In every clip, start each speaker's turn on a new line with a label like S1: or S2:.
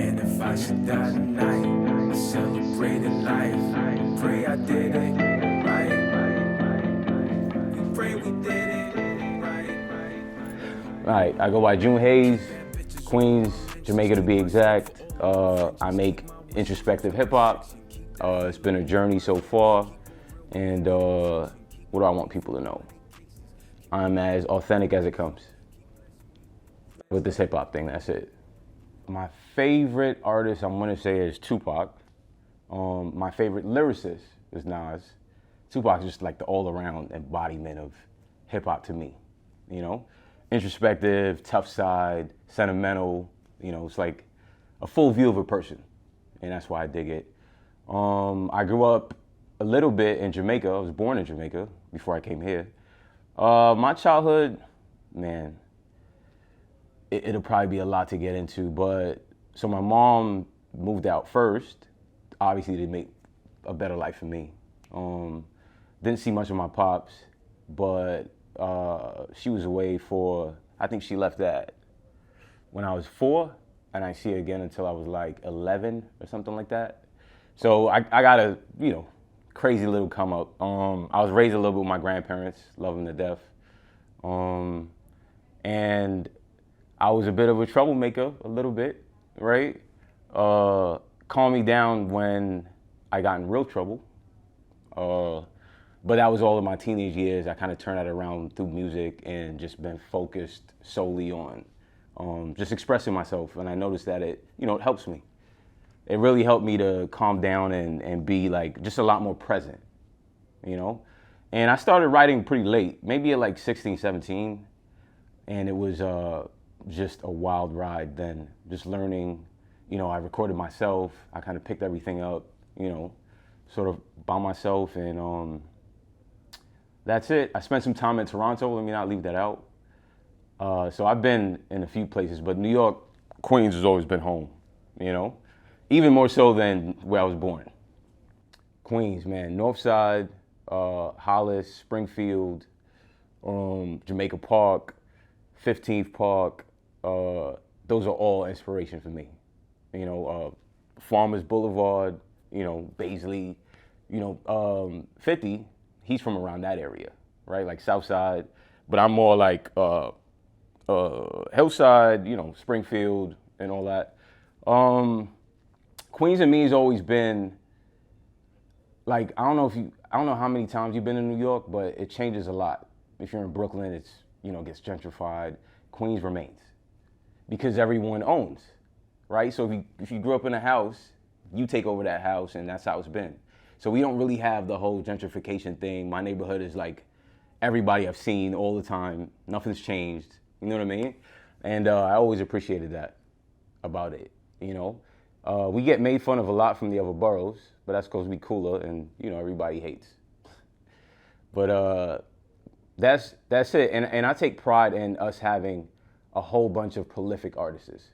S1: And if I should die tonight, celebrating life. Pray I did it right. We pray we did it right.
S2: All right, I go by June Haze, Queens, Jamaica to be exact. I make introspective hip hop. It's been a journey so far, and what do I want people to know? I'm as authentic as it comes with this hip hop thing. That's it. My favorite artist, I'm gonna say, is Tupac. My favorite lyricist is Nas. Tupac's just like the all-around embodiment of hip hop to me. You know, introspective, tough side, sentimental. You know, it's like a full view of a person, and that's why I dig it. I grew up a little bit in Jamaica. I was born in Jamaica before I came here. My childhood, man, it'll probably be a lot to get into, but so my mom moved out first, obviously to make a better life for me. Didn't see much of my pops, but she was away for, I think she left that when I was 4, and I see her again until I was like 11 or something like that. So I got a, crazy little come up. I was raised a little bit with my grandparents, love them to death. And I was a bit of a troublemaker, a little bit, right? Calmed me down when I got in real trouble. But that was all in my teenage years. I kind of turned that around through music and just been focused solely on just expressing myself. And I noticed that it helps me. It really helped me to calm down and be like just a lot more present, And I started writing pretty late, maybe at like 16, 17. And it was just a wild ride then, just learning. I recorded myself. I kind of picked everything up, sort of by myself. And that's it. I spent some time in Toronto. Let me not leave that out. So I've been in a few places, but New York, Queens has always been home, even more so than where I was born. Queens, man, North Side, Hollis, Springfield, Jamaica Park, 15th Park, those are all inspiration for me. Farmers Boulevard, Baisley, 50, he's from around that area, right? Like South Side, but I'm more like Hillside, Springfield and all that. Queens and me has always been like, I don't know how many times you've been in New York, but it changes a lot. If you're in Brooklyn, it's, gets gentrified. Queens remains because everyone owns, right? So if you grew up in a house, you take over that house, and that's how it's been. So we don't really have the whole gentrification thing. My neighborhood is like everybody I've seen all the time. Nothing's changed. You know what I mean? And I always appreciated that about it. We get made fun of a lot from the other boroughs, but that's because we cooler and everybody hates. But that's it. And I take pride in us having a whole bunch of prolific artists.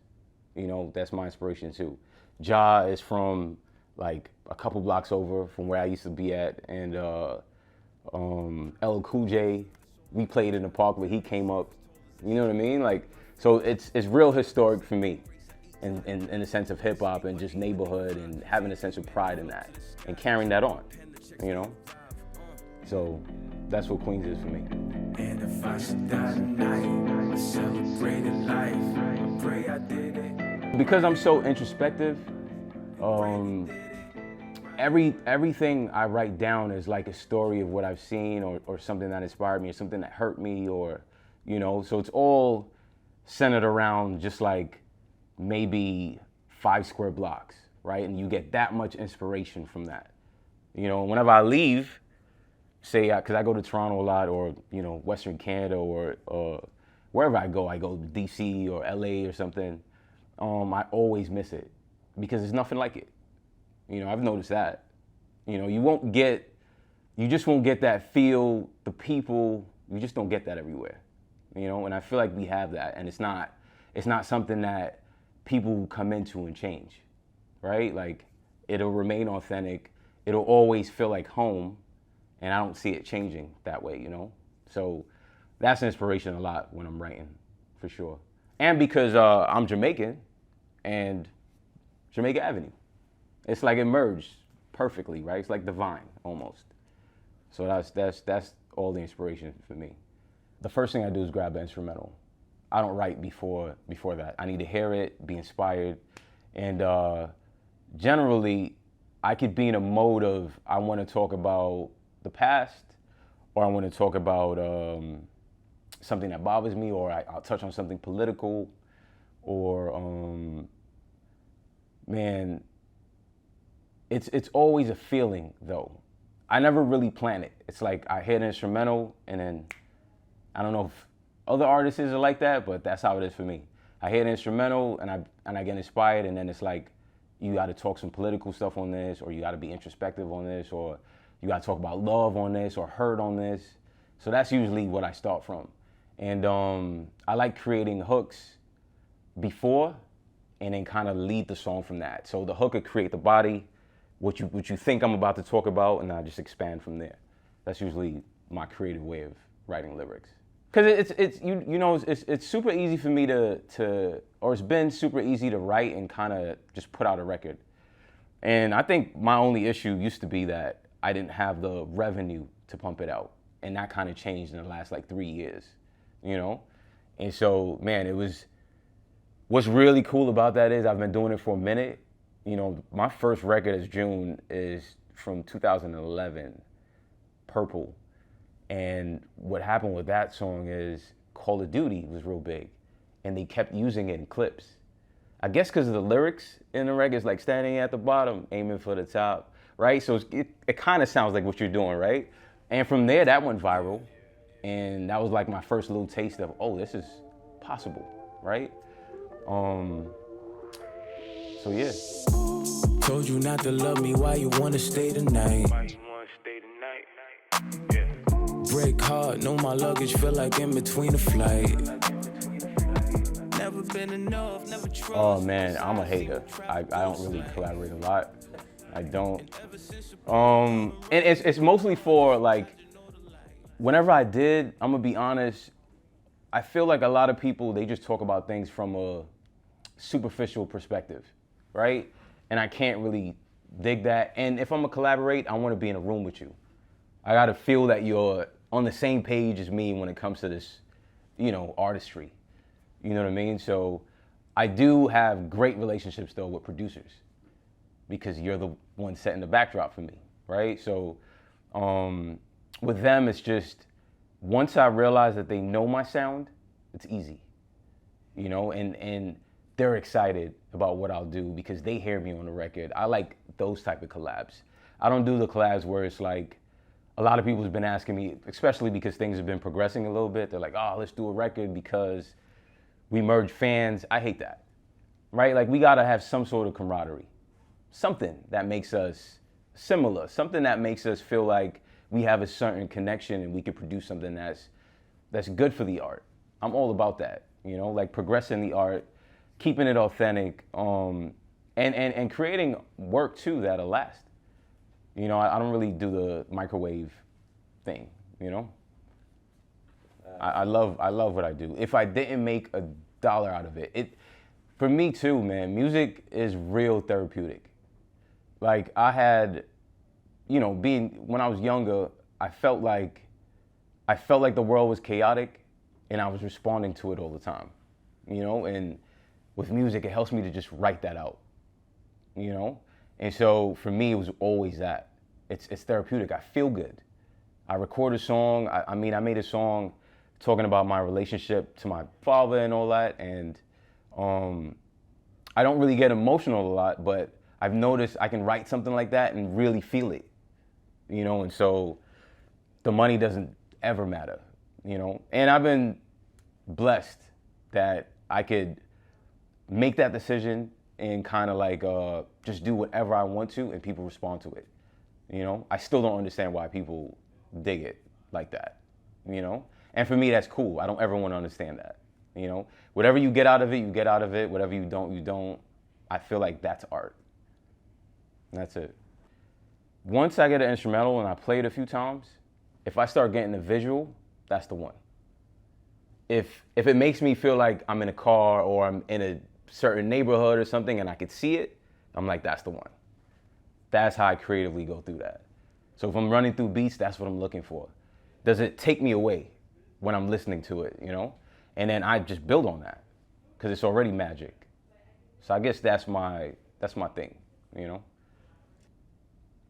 S2: That's my inspiration too. Ja is from like a couple blocks over from where I used to be at, and LL Cool J, we played in the park where he came up. You know what I mean? Like, so it's real historic for me in the sense of hip hop and just neighborhood and having a sense of pride in that and carrying that on, So that's what Queens is for me.
S1: And if I should die tonight, celebrating life. I pray I did it.
S2: Because I'm so introspective, everything I write down is like a story of what I've seen or something that inspired me or something that hurt me or, so it's all centered around just like maybe 5 square blocks, right? And you get that much inspiration from that. Whenever I leave, say, because I go to Toronto a lot or, Western Canada or wherever I go to DC or LA or something, I always miss it because there's nothing like it. I've noticed that. You just won't get that feel, the people, you just don't get that everywhere. And I feel like we have that, and it's not something that people come into and change, right? Like, it'll remain authentic, it'll always feel like home, and I don't see it changing that way, So that's an inspiration a lot when I'm writing, for sure. And because I'm Jamaican, and Jamaica Avenue. It's like it merged perfectly, right? It's like divine almost. So that's all the inspiration for me. The first thing I do is grab the instrumental. I don't write before that. I need to hear it, be inspired, and generally, I could be in a mode of I want to talk about the past, or I want to talk about something that bothers me, or I'll touch on something political, or man, it's always a feeling though. I never really plan it. It's like I hear the instrumental, and then I don't know if other artists are like that, but that's how it is for me. I hear the instrumental and I get inspired, and then it's like you got to talk some political stuff on this, or you got to be introspective on this, or you got to talk about love on this, or hurt on this. So that's usually what I start from. And I like creating hooks before, and then kind of lead the song from that. So the hook could create the body, what you think I'm about to talk about, and I just expand from there. That's usually my creative way of writing lyrics. Because it's super easy for me or it's been super easy to write and kind of just put out a record. And I think my only issue used to be that I didn't have the revenue to pump it out. And that kind of changed in the last like 3 years, you know? And so, man, what's really cool about that is I've been doing it for a minute. You know, my first record as June is from 2011, Purple. And what happened with that song is Call of Duty was real big, and they kept using it in clips. I guess because of the lyrics in the record, it's like standing at the bottom, aiming for the top, right? So it kind of sounds like what you're doing, right? And from there, that went viral, and that was like my first little taste of, oh, this is possible, right? So yeah.
S1: Told you not to love me, why you wanna stay tonight? Break hard, know my luggage feel like in between a flight. Never been enough, never trust.
S2: Oh man, I'm a hater. I don't really collaborate a lot. I don't. And it's mostly for like, whenever I did, I'm gonna be honest, I feel like a lot of people, they just talk about things from a superficial perspective, right? And I can't really dig that. And if I'm gonna collaborate, I wanna be in a room with you. I gotta feel that you're on the same page as me when it comes to this, you know, artistry. You know what I mean? So I do have great relationships though with producers, because you're the one setting the backdrop for me, right? So with them, it's just, once I realize that they know my sound, it's easy, you know, and they're excited about what I'll do because they hear me on the record. I like those type of collabs. I don't do the collabs where it's like, a lot of people have been asking me, especially because things have been progressing a little bit. They're like, oh, let's do a record because we merge fans. I hate that, right? Like, we gotta have some sort of camaraderie, something that makes us similar, something that makes us feel like we have a certain connection and we can produce something that's good for the art. I'm all about that, you know, like progressing the art, keeping it authentic, and creating work too that'll last. You know, I don't really do the microwave thing, you know? I love what I do. If I didn't make $1 out of it, for me too, man, music is real therapeutic. Like, I had, you know, when I was younger, I felt like the world was chaotic and I was responding to it all the time, you know? And with music, it helps me to just write that out, you know? And so for me, it was always that. It's therapeutic. I feel good. I record a song. I made a song talking about my relationship to my father and all that. And I don't really get emotional a lot, but I've noticed I can write something like that and really feel it, you know? And so the money doesn't ever matter, you know? And I've been blessed that I could make that decision and kind of like just do whatever I want to, and people respond to it. You know, I still don't understand why people dig it like that, you know? And for me, that's cool. I don't ever want to understand that, you know? Whatever you get out of it, you get out of it. Whatever you don't, you don't. I feel like that's art. And that's it. Once I get an instrumental and I play it a few times, if I start getting a visual, that's the one. If it makes me feel like I'm in a car or I'm in a certain neighborhood or something and I could see it, I'm like, that's the one. That's how I creatively go through that. So if I'm running through beats, that's what I'm looking for. Does it take me away when I'm listening to it, you know? And then I just build on that because it's already magic. So I guess that's my thing, you know?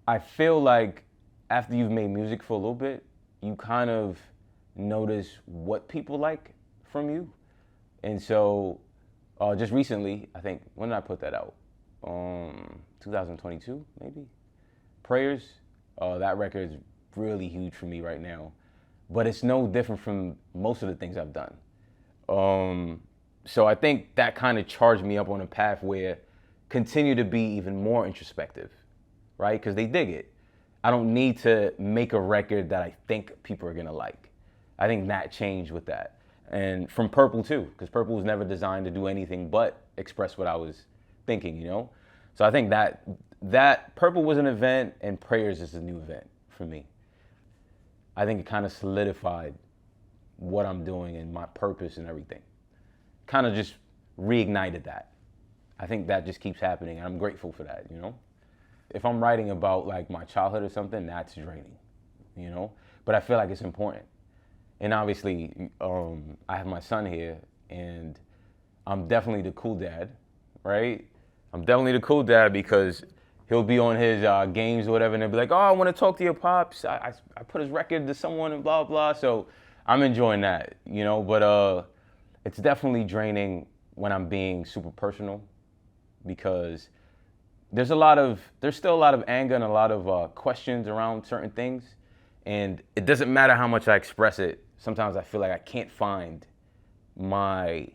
S2: I feel like after you've made music for a little bit, you kind of notice what people like from you. And so just recently, I think, when did I put that out? 2022, maybe? Prayers, that record is really huge for me right now. But it's no different from most of the things I've done. So I think that kind of charged me up on a path where continue to be even more introspective, right? Because they dig it. I don't need to make a record that I think people are gonna like. I think that changed with that. And from Purple too, because Purple was never designed to do anything but express what I was thinking, you know? So I think that Purple was an event and Prayers is a new event for me. I think it kind of solidified what I'm doing and my purpose and everything. Kind of just reignited that. I think that just keeps happening and I'm grateful for that, you know? If I'm writing about like my childhood or something, that's draining, you know? But I feel like it's important. And obviously, I have my son here and I'm definitely the cool dad, right? I'm definitely the cool dad because he'll be on his games or whatever and they'll be like, oh, I want to talk to your pops. I put his record to someone and blah, blah. So I'm enjoying that, you know? But it's definitely draining when I'm being super personal because there's still a lot of anger and a lot of questions around certain things. And it doesn't matter how much I express it. Sometimes I feel like I can't find my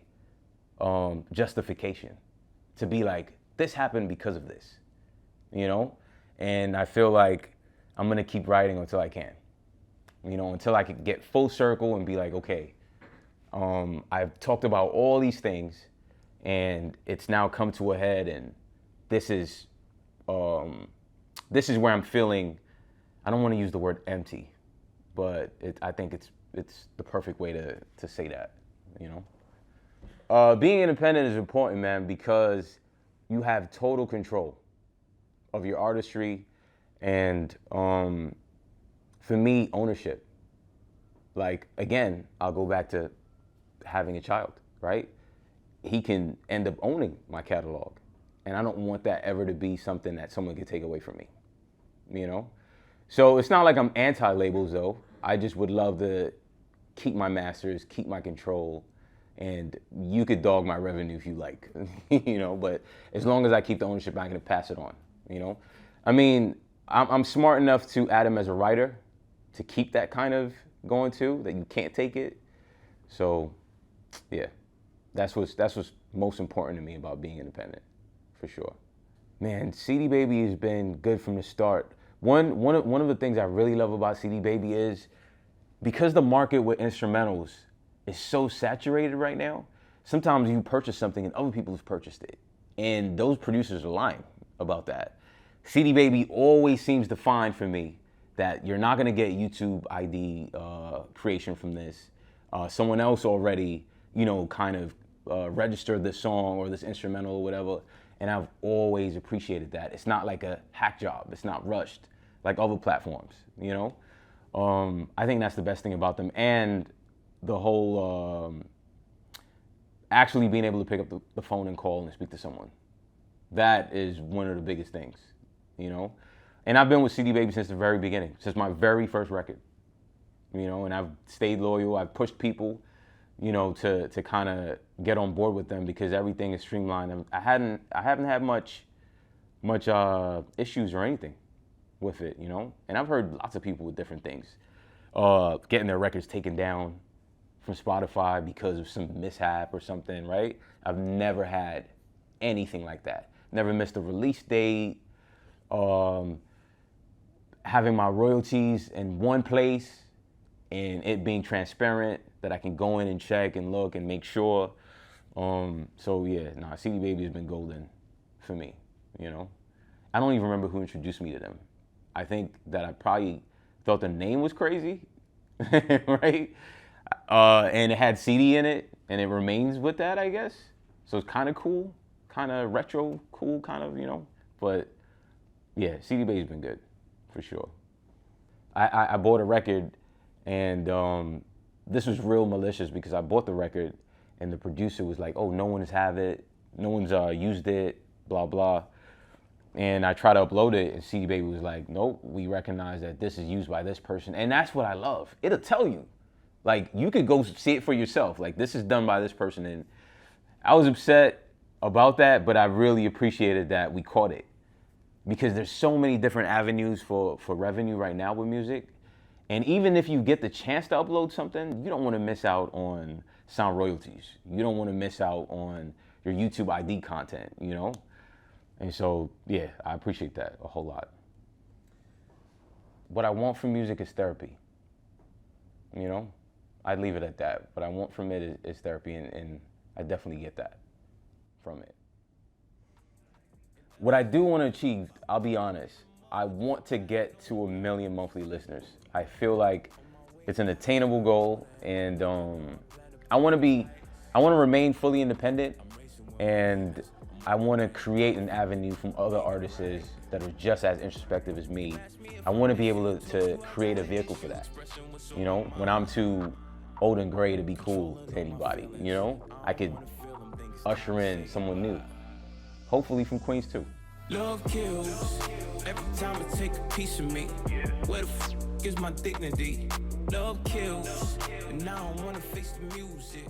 S2: justification to be like, this happened because of this, you know? And I feel like I'm gonna keep writing until I can, you know, until I can get full circle and be like, okay, I've talked about all these things and it's now come to a head and this is where I'm feeling, I don't want to use the word empty, but I think it's the perfect way to say that, you know? Being independent is important, man, because you have total control of your artistry and, for me, ownership. Like, again, I'll go back to having a child, right? He can end up owning my catalog. And I don't want that ever to be something that someone can take away from me, you know? So it's not like I'm anti-labels though. I just would love to keep my masters, keep my control, and you could dog my revenue if you like, you know? But as long as I keep the ownership, I can pass it on, you know? I mean, I'm smart enough to add him as a writer to keep that kind of going too, that you can't take it. So yeah, that's what's most important to me about being independent. For sure. Man, CD Baby has been good from the start. One of the things I really love about CD Baby is because the market with instrumentals is so saturated right now, sometimes you purchase something and other people have purchased it. And those producers are lying about that. CD Baby always seems to find for me that you're not gonna get YouTube ID creation from this. Someone else already, you know, kind of registered this song or this instrumental or whatever. And I've always appreciated that. It's not like a hack job. It's not rushed like other platforms, you know? I think that's the best thing about them. And the whole actually being able to pick up the phone and call and speak to someone. That is one of the biggest things, you know? And I've been with CD Baby since the very beginning, since my very first record, you know? And I've stayed loyal. I've pushed people, you know, to kind of get on board with them because everything is streamlined. And I haven't had much issues or anything with it, you know. And I've heard lots of people with different things, getting their records taken down from Spotify because of some mishap or something, right? I've never had anything like that. Never missed a release date. Having my royalties in one place and it being transparent that I can go in and check and look and make sure. So yeah, CD Baby has been golden for me, you know. I don't even remember who introduced me to them. I think that I probably thought the name was crazy, right? And it had CD in it, and it remains with that, I guess. So it's kind of cool, kind of retro, cool, kind of, you know, But yeah, CD Baby's been good, for sure. I bought a record, and this was real malicious because I bought the record, and the producer was like, "Oh, no one's have it, no one's used it, blah blah." And I tried to upload it, and CD Baby was like, "Nope, we recognize that this is used by this person," and that's what I love. It'll tell you, like you could go see it for yourself. Like this is done by this person, and I was upset about that, but I really appreciated that we caught it. Because there's so many different avenues for revenue right now with music. And even if you get the chance to upload something, you don't want to miss out on sound royalties. You don't want to miss out on your YouTube ID content, you know? And so, yeah, I appreciate that a whole lot. What I want from music is therapy, you know? I'd leave it at that. What I want from it is therapy, and I definitely get that from it. What I do want to achieve, I'll be honest, I want to get to 1 million monthly listeners. I feel like it's an attainable goal, and I want to remain fully independent, and I want to create an avenue from other artists that are just as introspective as me. I want to be able to create a vehicle for that. You know, when I'm too old and gray to be cool to anybody, you know, I could usher in someone new. Hopefully from Queens too.
S1: Love kills every time it take a piece of me. Where the f is my dignity? Love kills, and now I wanna face the music.